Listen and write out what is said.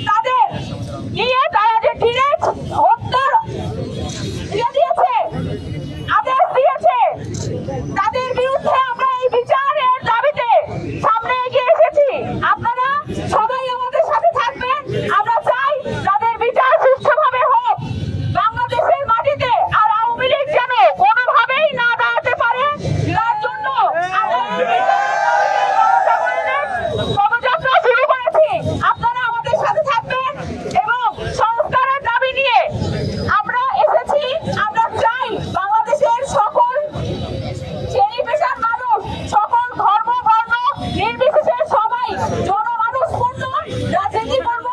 তাদের নিয়ে তারা যে ডিরেক্ট হত্যার দিয়েছে, আদেশ দিয়েছে, তাদের বিরুদ্ধে আমরা এই বিচারের দাবিতে সামনে এগিয়ে এসেছি। আপনারা সবাই আমাদের সাথে থাকবেন। আমরা চাই তাদের বিচার সুষ্ঠুভাবে হোক বাংলাদেশের মাটিতে, আর আওয়ামী লীগ যেন কোনোভাবেই না দাঁড়াতে পারে। তার জন্য আমরা পদযাত্রা শুরু করেছি। আপনারা আমাদের সাথে থাকবেন এবং সংস্কারের দাবি নিয়ে আমরা এসেছি। আমরা চাই বাংলাদেশের সকল শ্রেণী পেশার মানুষ, সকল ধর্ম বর্ণ নির্বিশেষে সবাই জনমানুষপূর্ণ রাজনীতি করব।